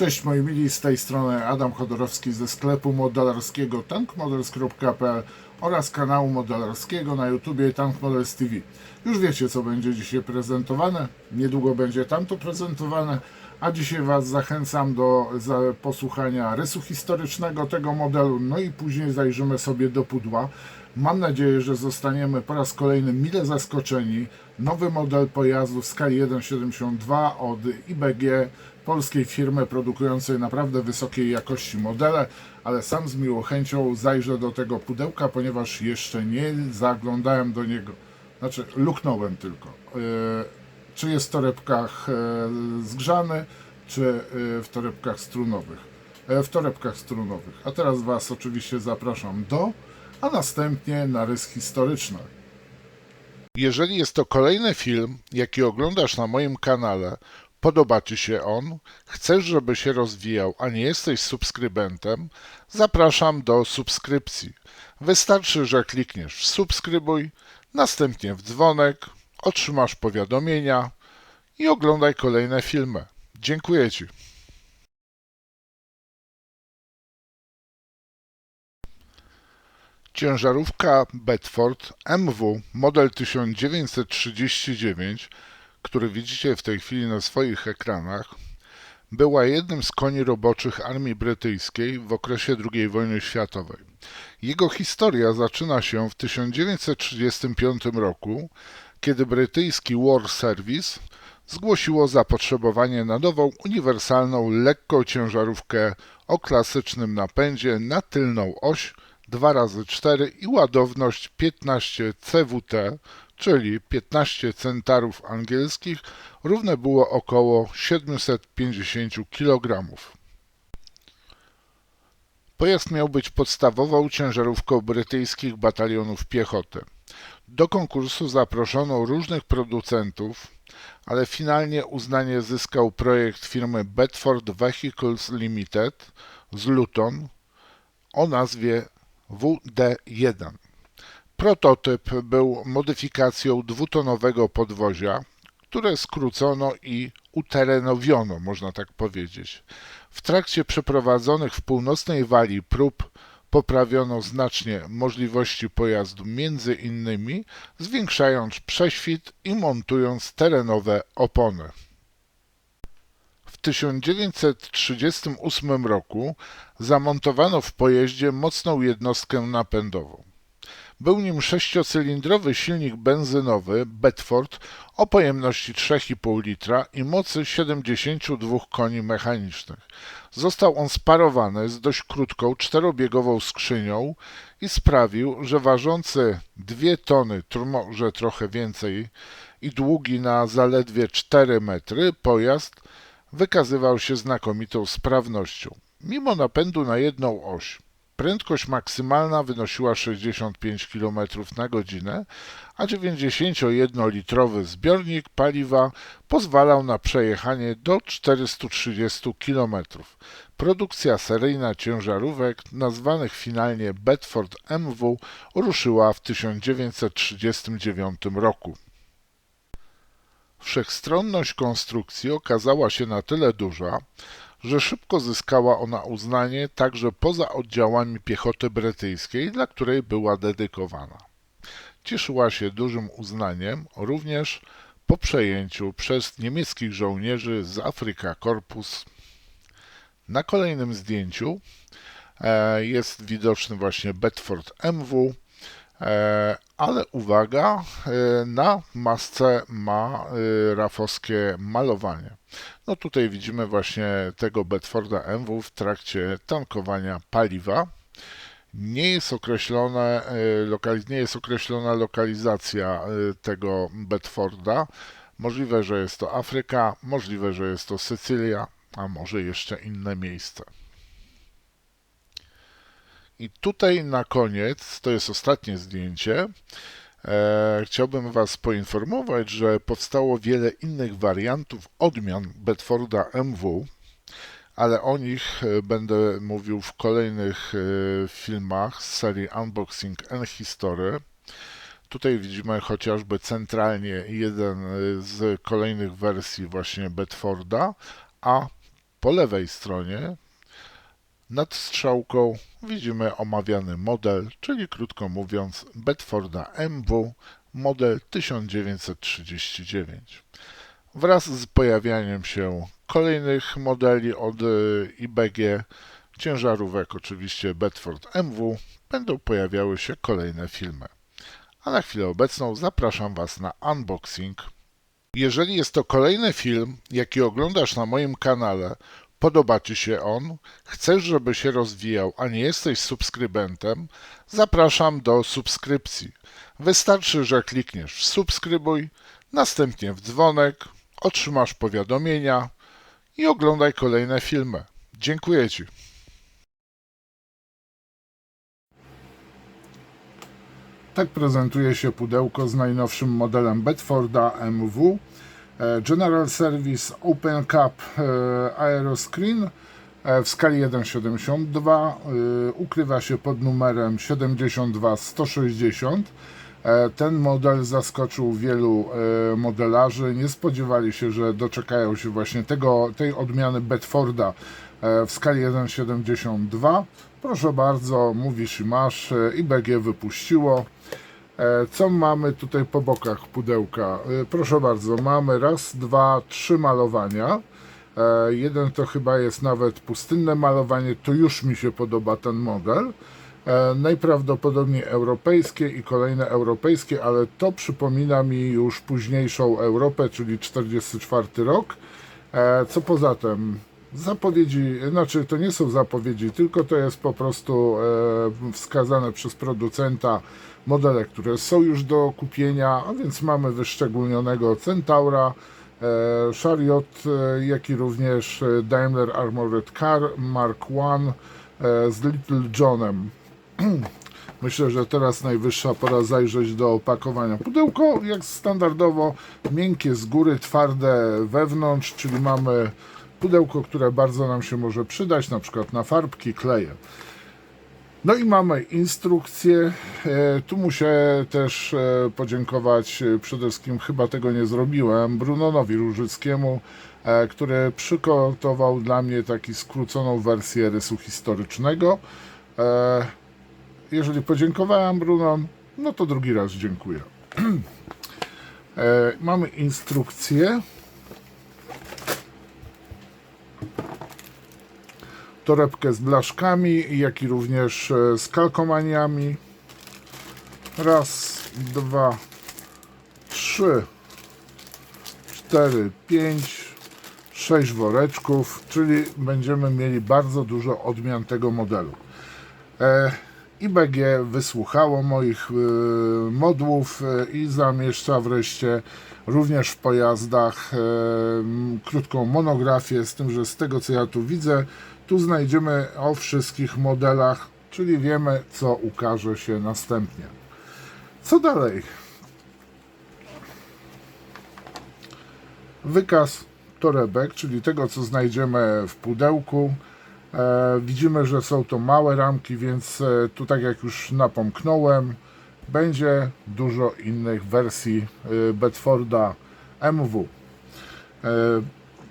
Cześć moi mili, z tej strony Adam Chodorowski ze sklepu modelarskiego tankmodels.pl oraz kanału modelarskiego na YouTubie Tank Models TV. Już wiecie, co będzie dzisiaj prezentowane, niedługo będzie tamto prezentowane, a dzisiaj Was zachęcam do posłuchania rysu historycznego tego modelu, no i później zajrzymy sobie do pudła. Mam nadzieję, że zostaniemy po raz kolejny mile zaskoczeni. Nowy model pojazdu w skali 1.72 od IBG, polskiej firmy produkującej naprawdę wysokiej jakości modele, ale sam z miłą chęcią zajrzę do tego pudełka, ponieważ jeszcze nie zaglądałem do niego, znaczy luknąłem tylko. Czy jest w torebkach zgrzany, czy w torebkach strunowych. W torebkach strunowych. A teraz Was oczywiście zapraszam a następnie na rys historyczny. Jeżeli jest to kolejny film, jaki oglądasz na moim kanale, podoba Ci się on, chcesz, żeby się rozwijał, a nie jesteś subskrybentem, zapraszam do subskrypcji. Wystarczy, że klikniesz w subskrybuj, następnie w dzwonek, otrzymasz powiadomienia i oglądaj kolejne filmy. Dziękuję Ci. Ciężarówka Bedford MW model 1939, który widzicie w tej chwili na swoich ekranach, była jednym z koni roboczych armii brytyjskiej w okresie II wojny światowej. Jego historia zaczyna się w 1935 roku, kiedy brytyjski War Service zgłosiło zapotrzebowanie na nową, uniwersalną, lekką ciężarówkę o klasycznym napędzie na tylną oś 2x4 i ładowność 15 cwt, czyli 15 centarów angielskich, równe było około 750 kg. Pojazd miał być podstawową ciężarówką brytyjskich batalionów piechoty. Do konkursu zaproszono różnych producentów, ale finalnie uznanie zyskał projekt firmy Bedford Vehicles Limited z Luton o nazwie WD-1. Prototyp był modyfikacją dwutonowego podwozia, które skrócono i uterenowiono, można tak powiedzieć. W trakcie przeprowadzonych w północnej Walii prób poprawiono znacznie możliwości pojazdu, między innymi zwiększając prześwit i montując terenowe opony. W 1938 roku zamontowano w pojeździe mocną jednostkę napędową. Był nim sześciocylindrowy silnik benzynowy Bedford o pojemności 3,5 litra i mocy 72 koni mechanicznych. Został on sparowany z dość krótką, czterobiegową skrzynią i sprawił, że ważący 2 tony, może trochę więcej, i długi na zaledwie 4 metry pojazd wykazywał się znakomitą sprawnością. Mimo napędu na jedną oś, prędkość maksymalna wynosiła 65 km na godzinę, a 91-litrowy zbiornik paliwa pozwalał na przejechanie do 430 km. Produkcja seryjna ciężarówek, nazwanych finalnie Bedford MW, ruszyła w 1939 roku. Wszechstronność konstrukcji okazała się na tyle duża, że szybko zyskała ona uznanie także poza oddziałami piechoty brytyjskiej, dla której była dedykowana. Cieszyła się dużym uznaniem również po przejęciu przez niemieckich żołnierzy z Afrika Korpus. Na kolejnym zdjęciu jest widoczny właśnie Bedford MW, ale uwaga, na masce ma rafowskie malowanie. No tutaj widzimy właśnie tego Bedforda MW w trakcie tankowania paliwa. Nie jest określona lokalizacja tego Bedforda. Możliwe, że jest to Afryka, możliwe, że jest to Sycylia, a może jeszcze inne miejsce. I tutaj na koniec, to jest ostatnie zdjęcie, chciałbym Was poinformować, że powstało wiele innych wariantów, odmian Bedforda MW, ale o nich będę mówił w kolejnych filmach z serii Unboxing and History. Tutaj widzimy chociażby centralnie jeden z kolejnych wersji właśnie Bedforda, a po lewej stronie nad strzałką widzimy omawiany model, czyli krótko mówiąc Bedforda MW model 1939. Wraz z pojawianiem się kolejnych modeli od IBG, ciężarówek oczywiście Bedford MW, będą pojawiały się kolejne filmy. A na chwilę obecną zapraszam Was na unboxing. Jeżeli jest to kolejny film, jaki oglądasz na moim kanale, podoba Ci się on, chcesz, żeby się rozwijał, a nie jesteś subskrybentem, zapraszam do subskrypcji. Wystarczy, że klikniesz w subskrybuj, następnie w dzwonek, otrzymasz powiadomienia i oglądaj kolejne filmy. Dziękuję Ci. Tak prezentuje się pudełko z najnowszym modelem Bedforda MW. General Service Open Cup Aeroscreen w skali 1,72. Ukrywa się pod numerem 72160. Ten model zaskoczył wielu modelarzy. Nie spodziewali się, że doczekają się właśnie tej odmiany Bedforda w skali 1,72. Proszę bardzo, mówisz i masz, IBG wypuściło. Co mamy tutaj po bokach pudełka? Proszę bardzo, mamy raz, dwa, trzy malowania. Jeden to chyba jest nawet pustynne malowanie, to już mi się podoba ten model. Najprawdopodobniej europejskie i kolejne europejskie, ale to przypomina mi już późniejszą Europę, czyli 44 rok. Co poza tym? Zapowiedzi, znaczy to nie są zapowiedzi, tylko to jest po prostu wskazane przez producenta modele, które są już do kupienia, a więc mamy wyszczególnionego Centaura, Chariot, jak i również Daimler Armored Car Mark I z Little Johnem. Myślę, że teraz najwyższa pora zajrzeć do opakowania. Pudełko jak standardowo miękkie z góry, twarde wewnątrz, czyli mamy pudełko, które bardzo nam się może przydać, na przykład na farbki, kleje. No i mamy instrukcję. Tu muszę też podziękować, przede wszystkim chyba tego nie zrobiłem, Brunonowi Różyckiemu, który przygotował dla mnie taką skróconą wersję rysu historycznego. Jeżeli podziękowałem Brunon, no to drugi raz dziękuję. Mamy instrukcję. Torebkę z blaszkami, jak i również z kalkomaniami. Raz, dwa, trzy, 4, 5, 6 woreczków, czyli będziemy mieli bardzo dużo odmian tego modelu. IBG wysłuchało moich modłów i zamieszcza wreszcie również w pojazdach krótką monografię, z tym, że z tego co ja tu widzę, tu znajdziemy o wszystkich modelach, czyli wiemy, co ukaże się następnie. Co dalej? Wykaz torebek, czyli tego, co znajdziemy w pudełku. Widzimy, że są to małe ramki, więc tu, tak jak już napomknąłem, będzie dużo innych wersji Bedforda MW.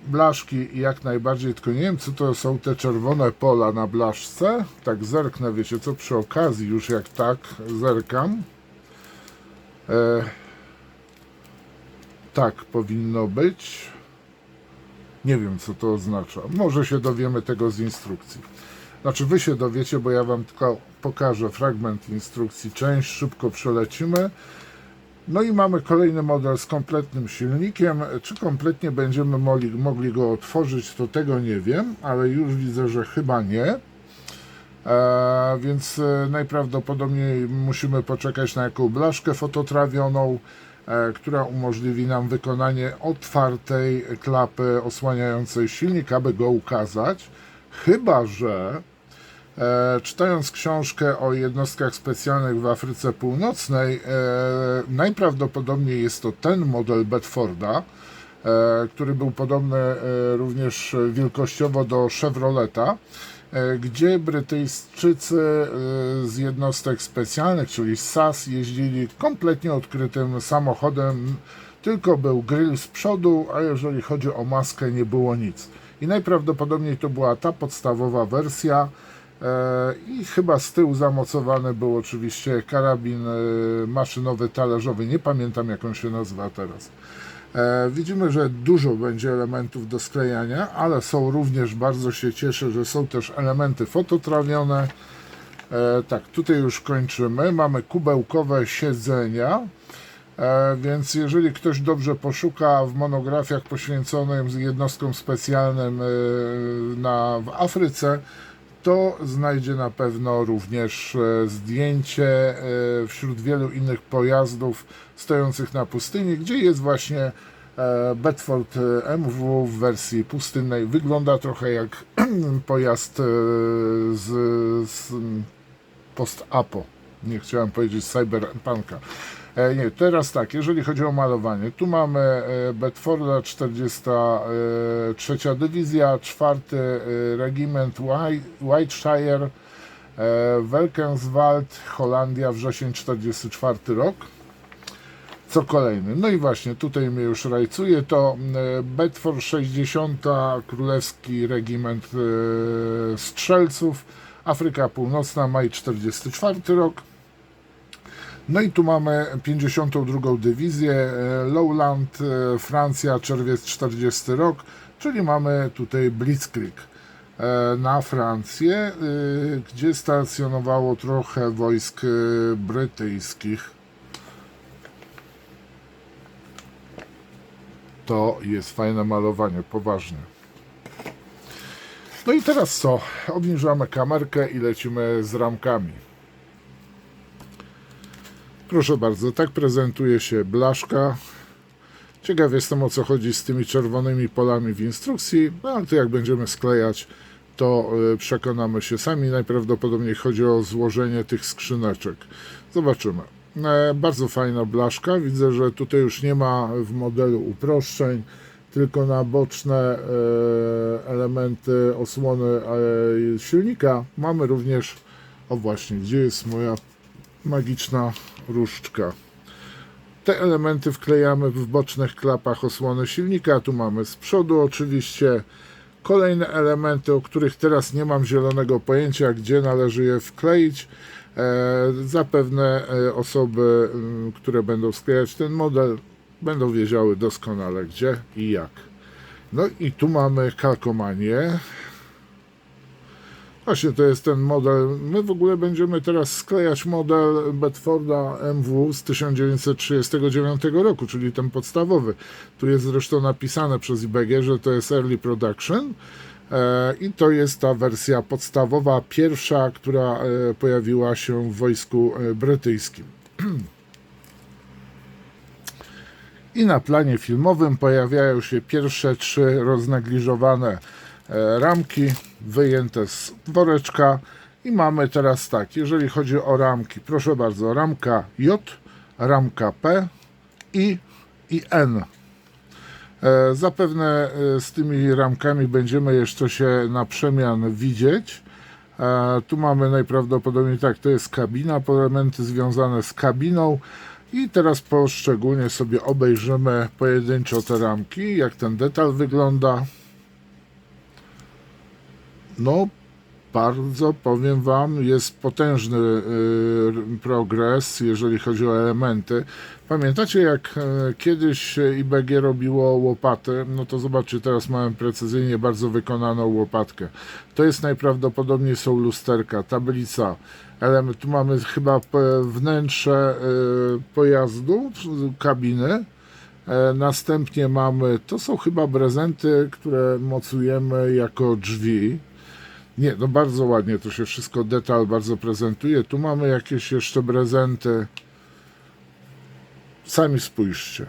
Blaszki jak najbardziej, tylko nie wiem, co to są te czerwone pola na blaszce. Tak zerknę, wiecie co, przy okazji już jak tak zerkam. Tak powinno być. Nie wiem, co to oznacza. Może się dowiemy tego z instrukcji. Znaczy, wy się dowiecie, bo ja wam tylko pokażę fragment instrukcji. Część szybko przelecimy. No i mamy kolejny model z kompletnym silnikiem. Czy kompletnie będziemy mogli go otworzyć, to tego nie wiem, ale już widzę, że chyba nie. Więc najprawdopodobniej musimy poczekać na jaką blaszkę fototrawioną, która umożliwi nam wykonanie otwartej klapy osłaniającej silnik, aby go ukazać. Chyba że czytając książkę o jednostkach specjalnych w Afryce Północnej, najprawdopodobniej jest to ten model Bedforda, który był podobny również wielkościowo do Chevroleta, gdzie Brytyjczycy z jednostek specjalnych, czyli SAS, jeździli kompletnie odkrytym samochodem, tylko był grill z przodu, a jeżeli chodzi o maskę, nie było nic. i najprawdopodobniej to była ta podstawowa wersja. I chyba z tyłu zamocowany był oczywiście karabin maszynowy, talerzowy, nie pamiętam jak on się nazywa teraz. Widzimy, że dużo będzie elementów do sklejania, ale są również, bardzo się cieszę, że są też elementy fototrawione. Tak, tutaj już kończymy. Mamy kubełkowe siedzenia, więc jeżeli ktoś dobrze poszuka w monografiach poświęconych jednostkom specjalnym w Afryce, to znajdzie na pewno również zdjęcie wśród wielu innych pojazdów stojących na pustyni, gdzie jest właśnie Bedford MW w wersji pustynnej. Wygląda trochę jak pojazd z post-apo. Nie chciałem powiedzieć cyberpunka. Nie, teraz tak, jeżeli chodzi o malowanie, tu mamy Bedforda, 43. Dywizja, 4. Regiment Whiteshire, Welkenswald, Holandia, wrzesień 44 rok. Co kolejny? No i właśnie, tutaj mnie już rajcuje, to Bedford 60. Królewski Regiment Strzelców, Afryka Północna, maj 44 rok. No i tu mamy 52. Dywizję, Lowland, Francja, czerwiec 40 rok, czyli mamy tutaj Blitzkrieg na Francję, gdzie stacjonowało trochę wojsk brytyjskich. To jest fajne malowanie, poważnie. No i teraz co? Obniżamy kamerkę i lecimy z ramkami. Proszę bardzo, tak prezentuje się blaszka. Ciekaw jestem, o co chodzi z tymi czerwonymi polami w instrukcji, no ale to jak będziemy sklejać, to przekonamy się sami. Najprawdopodobniej chodzi o złożenie tych skrzyneczek. Zobaczymy. Bardzo fajna blaszka. Widzę, że tutaj już nie ma w modelu uproszczeń, tylko na boczne elementy osłony silnika mamy również, o właśnie, gdzie jest moja magiczna różdżka. Te elementy wklejamy w bocznych klapach osłony silnika. Tu mamy z przodu oczywiście kolejne elementy, o których teraz nie mam zielonego pojęcia, gdzie należy je wkleić. Zapewne osoby, które będą sklejać ten model, będą wiedziały doskonale gdzie i jak. No i tu mamy kalkomanię. Właśnie to jest ten model. My w ogóle będziemy teraz sklejać model Bedforda MW z 1939 roku, czyli ten podstawowy. Tu jest zresztą napisane przez IBG, że to jest Early Production i to jest ta wersja podstawowa, pierwsza, która pojawiła się w wojsku brytyjskim. I na planie filmowym pojawiają się pierwsze 3 roznegliżowane ramki wyjęte z woreczka i mamy teraz tak, jeżeli chodzi o ramki, proszę bardzo, ramka J, ramka P i N. Zapewne z tymi ramkami będziemy jeszcze się na przemian widzieć. Tu mamy najprawdopodobniej tak, to jest kabina, elementy związane z kabiną i teraz poszczególnie sobie obejrzymy pojedynczo te ramki, jak ten detal wygląda. No, bardzo, powiem Wam, jest potężny progres, jeżeli chodzi o elementy. Pamiętacie, jak kiedyś IBG robiło łopaty? No to zobaczcie, teraz mamy precyzyjnie bardzo wykonaną łopatkę. To jest najprawdopodobniej są lusterka, tablica, element. Tu mamy chyba wnętrze pojazdu, kabiny. Następnie mamy, to są chyba prezenty, które mocujemy jako drzwi. Nie, no bardzo ładnie to się wszystko, detal bardzo prezentuje. Tu mamy jakieś jeszcze prezenty. Sami spójrzcie.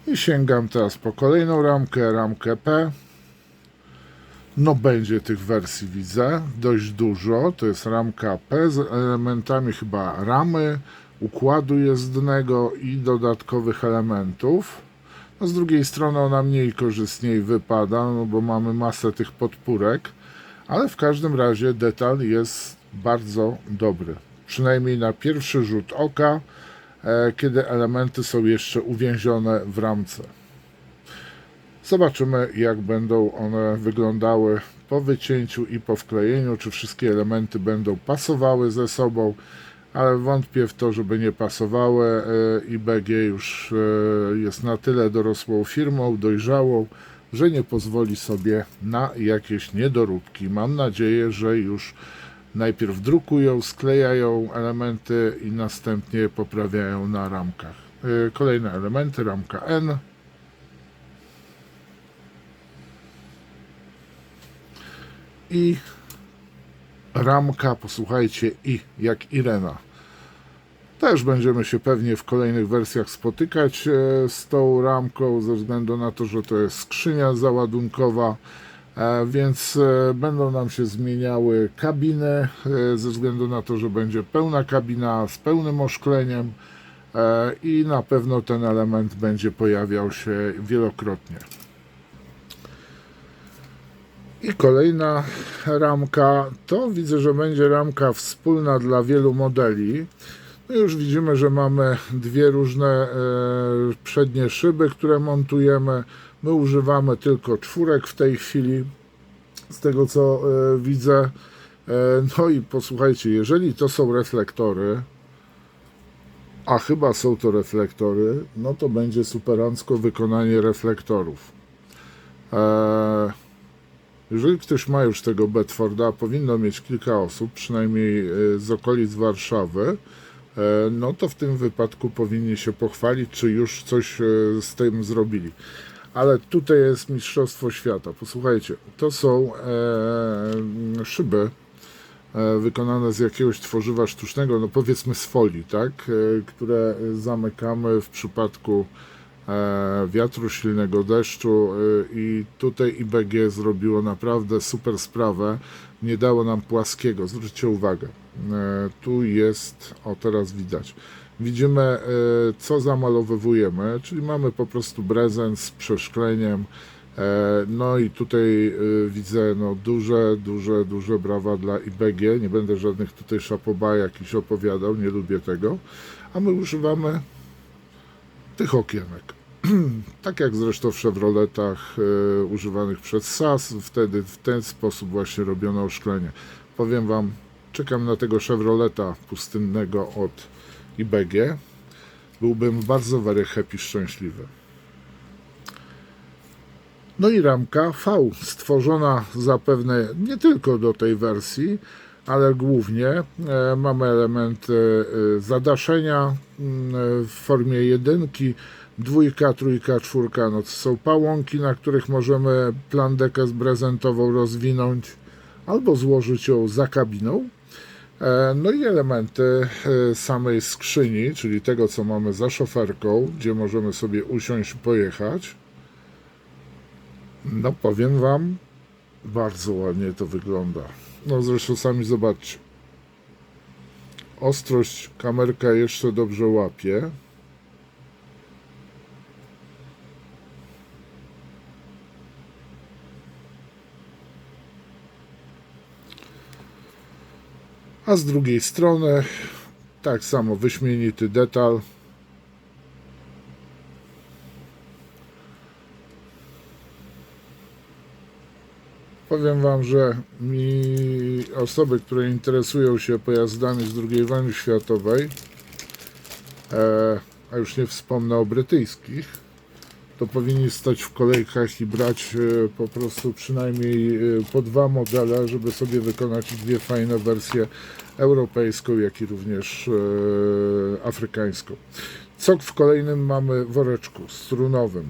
I sięgam teraz po kolejną ramkę, ramkę P. No będzie tych wersji, widzę, dość dużo. To jest ramka P z elementami chyba ramy, układu jezdnego i dodatkowych elementów. No z drugiej strony ona mniej korzystniej wypada, no bo mamy masę tych podpórek, ale w każdym razie detal jest bardzo dobry. Przynajmniej na pierwszy rzut oka, kiedy elementy są jeszcze uwięzione w ramce. Zobaczymy, jak będą one wyglądały po wycięciu i po wklejeniu, czy wszystkie elementy będą pasowały ze sobą, ale wątpię w to, żeby nie pasowały. IBG już jest na tyle dorosłą firmą, dojrzałą, że nie pozwoli sobie na jakieś niedoróbki. Mam nadzieję, że już najpierw drukują, sklejają elementy i następnie poprawiają na ramkach. Kolejne elementy, ramka N. I ramka, posłuchajcie, I jak Irena. Też będziemy się pewnie w kolejnych wersjach spotykać z tą ramką, ze względu na to, że to jest skrzynia załadunkowa, więc będą nam się zmieniały kabiny, ze względu na to, że będzie pełna kabina z pełnym oszkleniem i na pewno ten element będzie pojawiał się wielokrotnie. I kolejna ramka, to widzę, że będzie ramka wspólna dla wielu modeli. No już widzimy, że mamy dwie różne przednie szyby, które montujemy. My używamy tylko czwórek w tej chwili, z tego co widzę. No i posłuchajcie, jeżeli to są reflektory, a chyba są to reflektory, no to będzie superancko wykonanie reflektorów. Jeżeli ktoś ma już tego Bedforda, powinno mieć kilka osób, przynajmniej z okolic Warszawy, no to w tym wypadku powinni się pochwalić, czy już coś z tym zrobili. Ale tutaj jest mistrzostwo świata. Posłuchajcie, to są szyby wykonane z jakiegoś tworzywa sztucznego, no powiedzmy z folii, tak, które zamykamy w przypadku wiatru, silnego deszczu i tutaj IBG zrobiło naprawdę super sprawę. Nie dało nam płaskiego. Zwróćcie uwagę. Tu jest, o teraz widać. Widzimy, co zamalowujemy, czyli mamy po prostu brezent z przeszkleniem. No i tutaj widzę no, duże brawa dla IBG. Nie będę żadnych tutaj szapoba jakichś opowiadał, nie lubię tego. A my używamy tych okienek. Tak jak zresztą w Chevroletach używanych przez SAS, wtedy w ten sposób właśnie robiono oszklenie. Powiem Wam, czekam na tego Chevroleta pustynnego od IBG. Byłbym bardzo very happy, szczęśliwy. No i ramka V, stworzona zapewne nie tylko do tej wersji, ale głównie mamy elementy zadaszenia w formie jedynki, dwójka, trójka, czwórka, no to są pałąki, na których możemy plandekę prezentową rozwinąć albo złożyć ją za kabiną. No i elementy samej skrzyni, czyli tego, co mamy za szoferką, gdzie możemy sobie usiąść i pojechać. No powiem Wam, bardzo ładnie to wygląda. No zresztą sami zobaczcie. Ostrość kamerka jeszcze dobrze łapie. A z drugiej strony tak samo wyśmienity detal. Powiem Wam, że osoby, które interesują się pojazdami z II wojny światowej, a już nie wspomnę o brytyjskich, to powinni stać w kolejkach i brać po prostu przynajmniej po dwa modele, żeby sobie wykonać dwie fajne wersje, europejską, jak i również afrykańską. Co w kolejnym mamy woreczku strunowym?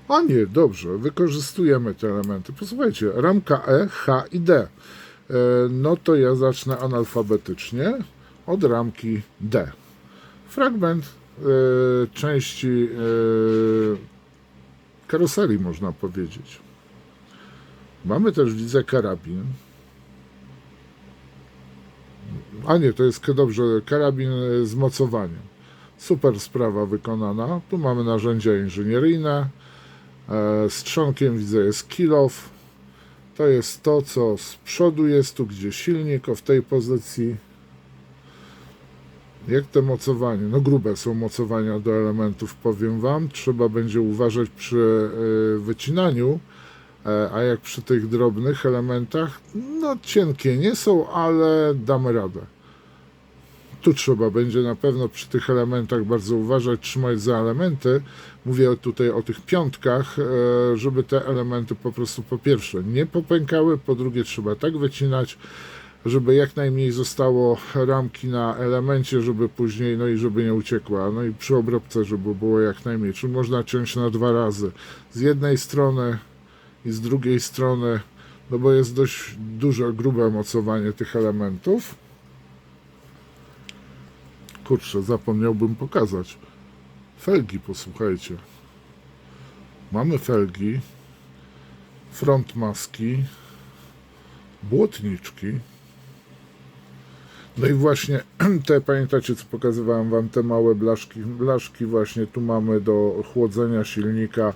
A nie, dobrze, wykorzystujemy te elementy. Posłuchajcie, ramka E, H i D. No to ja zacznę analfabetycznie od ramki D. Fragment części karoserii, można powiedzieć. Mamy też, widzę, karabin. A nie, to jest dobrze, karabin z mocowaniem. Super sprawa wykonana. Tu mamy narzędzia inżynieryjne. Z trzonkiem, widzę, jest kill-off. To jest to, co z przodu jest, tu gdzie silnik, o w tej pozycji. Jak te mocowanie? No grube są mocowania do elementów, powiem Wam. Trzeba będzie uważać przy wycinaniu, a jak przy tych drobnych elementach, no cienkie nie są, ale damy radę. Tu trzeba będzie na pewno przy tych elementach bardzo uważać, trzymać za elementy. Mówię tutaj o tych piątkach, żeby te elementy po prostu po pierwsze nie popękały, po drugie trzeba tak wycinać, żeby jak najmniej zostało ramki na elemencie, żeby później, no i żeby nie uciekła, no i przy obróbce, żeby było jak najmniej. Czyli można ciąć na 2 razy, z jednej strony i z drugiej strony, no bo jest dość duże, grube mocowanie tych elementów. Kurczę, zapomniałbym pokazać. Felgi, posłuchajcie. Mamy felgi, front maski, błotniczki. No i właśnie te, pamiętacie, co pokazywałem Wam, te małe blaszki. Blaszki właśnie tu mamy do chłodzenia silnika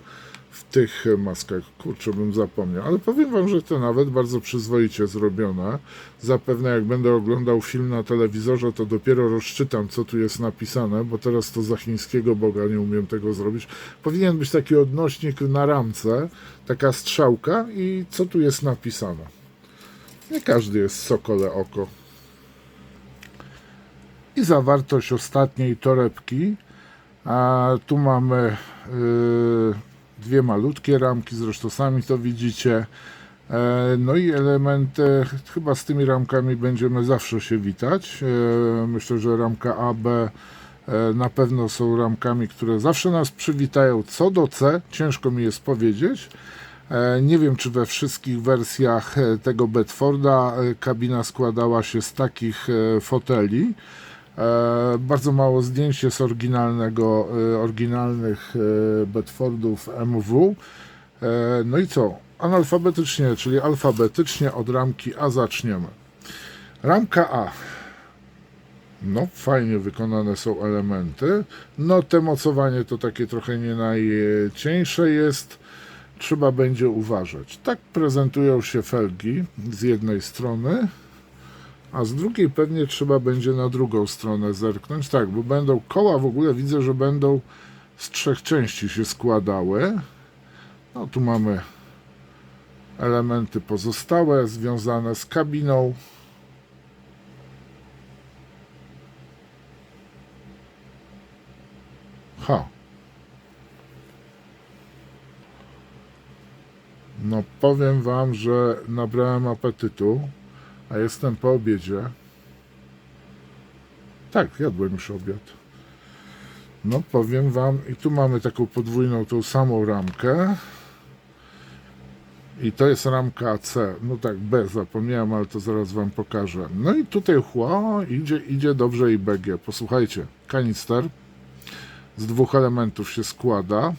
w tych maskach. Kurczę, bym zapomniał. Ale powiem Wam, że to nawet bardzo przyzwoicie zrobione. Zapewne jak będę oglądał film na telewizorze, to dopiero rozczytam, co tu jest napisane, bo teraz to za chińskiego Boga nie umiem tego zrobić. Powinien być taki odnośnik na ramce, taka strzałka i co tu jest napisane. Nie każdy jest sokole oko. I zawartość ostatniej torebki. A tu mamy dwie malutkie ramki, zresztą sami to widzicie. No i elementy, chyba z tymi ramkami będziemy zawsze się witać. Myślę, że ramka A, B na pewno są ramkami, które zawsze nas przywitają. Co do C, ciężko mi jest powiedzieć. Nie wiem, czy we wszystkich wersjach tego Bedforda kabina składała się z takich foteli. Bardzo mało zdjęć jest oryginalnych Bedfordów MW. No i co? Analfabetycznie, czyli alfabetycznie od ramki A zaczniemy. Ramka A. No, fajnie wykonane są elementy. No, te mocowanie to takie trochę nie najcieńsze jest. Trzeba będzie uważać. Tak prezentują się felgi z jednej strony, a z drugiej pewnie trzeba będzie na drugą stronę zerknąć. Tak, bo będą koła, w ogóle widzę, że będą z 3 części się składały. No tu mamy elementy pozostałe związane z kabiną. No powiem Wam, że nabrałem apetytu, a jestem po obiedzie. Tak, jadłem już obiad. No powiem Wam, i tu mamy taką podwójną, tą samą ramkę. I to jest ramka C. No tak, B zapomniałem, ale to zaraz Wam pokażę. No i tutaj idzie dobrze i BG. Posłuchajcie, kanister z 2 elementów się składa.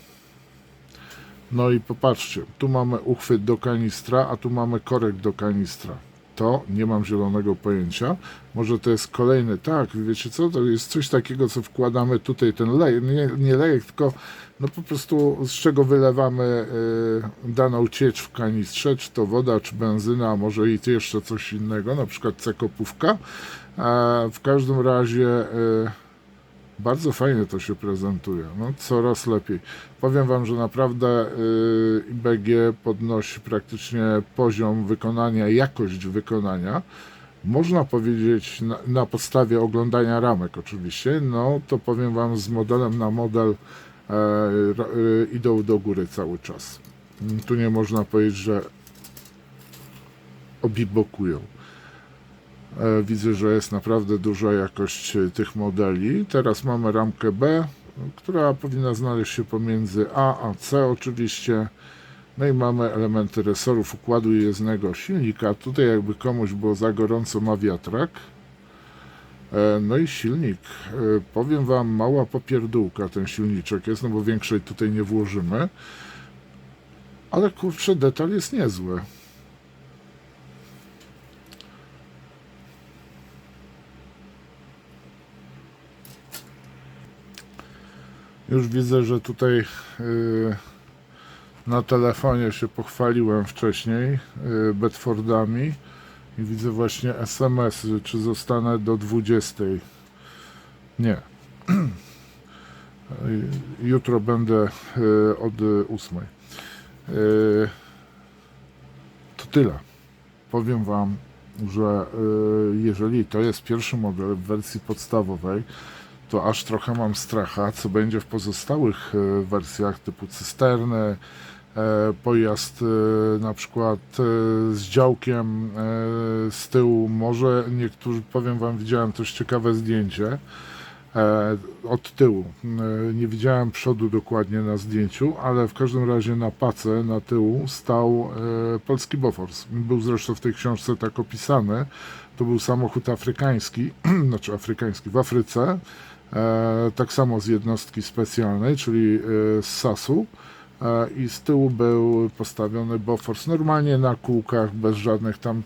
No i popatrzcie, tu mamy uchwyt do kanistra, a tu mamy korek do kanistra. To nie mam zielonego pojęcia. Może to jest kolejny, tak, wiecie co, to jest coś takiego, co wkładamy tutaj, ten lejek, nie lejek, tylko no po prostu z czego wylewamy daną ciecz w kanistrze, czy to woda, czy benzyna, a może i jeszcze coś innego, na przykład cekopówka. W każdym razie bardzo fajnie to się prezentuje, no coraz lepiej. Powiem Wam, że naprawdę IBG podnosi praktycznie poziom wykonania, jakość wykonania. Można powiedzieć na podstawie oglądania ramek oczywiście, no to powiem Wam, z modelem na model idą do góry cały czas. Tu nie można powiedzieć, że obibokują. Widzę, że jest naprawdę duża jakość tych modeli. Teraz mamy ramkę B, która powinna znaleźć się pomiędzy A a C oczywiście. No i mamy elementy resorów układu jezdnego silnika. Tutaj jakby komuś było za gorąco, ma wiatrak. No i silnik. Powiem Wam, mała popierdółka ten silniczek jest, no bo większej tutaj nie włożymy. Ale kurczę, detal jest niezły. Już widzę, że tutaj Na telefonie się pochwaliłem wcześniej Bedfordami i widzę właśnie SMS, czy zostanę do 20. Nie. Jutro będę od 8. To tyle. Powiem Wam, że jeżeli to jest pierwszy model w wersji podstawowej, to aż trochę mam stracha, co będzie w pozostałych wersjach typu cysterny, pojazd na przykład z działkiem z tyłu. Może niektórzy, powiem Wam, widziałem też ciekawe zdjęcie od tyłu. Nie widziałem przodu dokładnie na zdjęciu, ale w każdym razie na pace na tyłu stał polski Bofors. Był zresztą w tej książce tak opisany. To był samochód afrykański, znaczy afrykański w Afryce, tak samo z jednostki specjalnej, czyli z SAS-u. I z tyłu był postawiony Bofors normalnie na kółkach, bez żadnych tam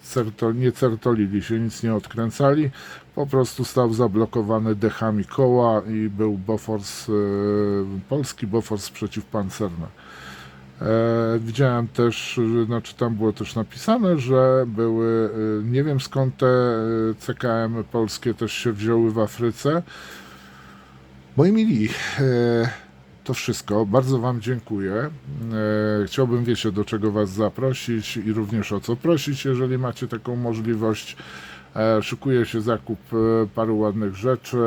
nie certolili się, nic nie odkręcali, po prostu stał zablokowany dechami koła i był Bofors, polski Bofors przeciwpancerny. Widziałem też, znaczy tam było też napisane, że były, nie wiem skąd te CKM polskie też się wzięły w Afryce. Moi mili, to wszystko. Bardzo Wam dziękuję. Chciałbym, wiecie, do czego Was zaprosić i również o co prosić, jeżeli macie taką możliwość. Szykuje się zakup paru ładnych rzeczy,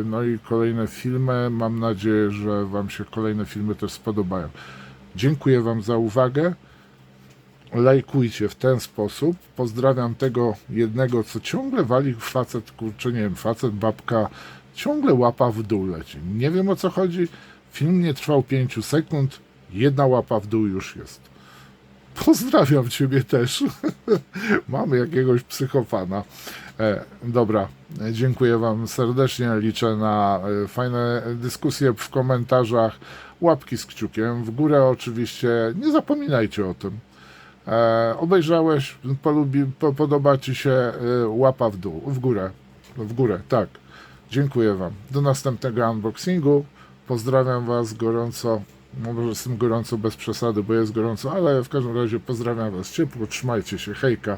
no i kolejne filmy. Mam nadzieję, że Wam się kolejne filmy też spodobają. Dziękuję Wam za uwagę. Lajkujcie w ten sposób. Pozdrawiam tego jednego, co ciągle wali facet, kurczę, nie wiem, facet, babka, ciągle łapa w dół leci. Nie wiem, o co chodzi. Film nie trwał 5 sekund. Jedna łapa w dół już jest. Pozdrawiam Ciebie też. Mamy jakiegoś psychopana. Dobra, dziękuję Wam serdecznie. Liczę na fajne dyskusje w komentarzach. Łapki z kciukiem w górę oczywiście. Nie zapominajcie o tym. Obejrzałeś, podoba Ci się, łapa w dół, w górę, tak. Dziękuję Wam. Do następnego unboxingu. Pozdrawiam Was gorąco. Może z tym gorąco bez przesady, bo jest gorąco, ale w każdym razie pozdrawiam Was ciepło. Trzymajcie się. Hejka.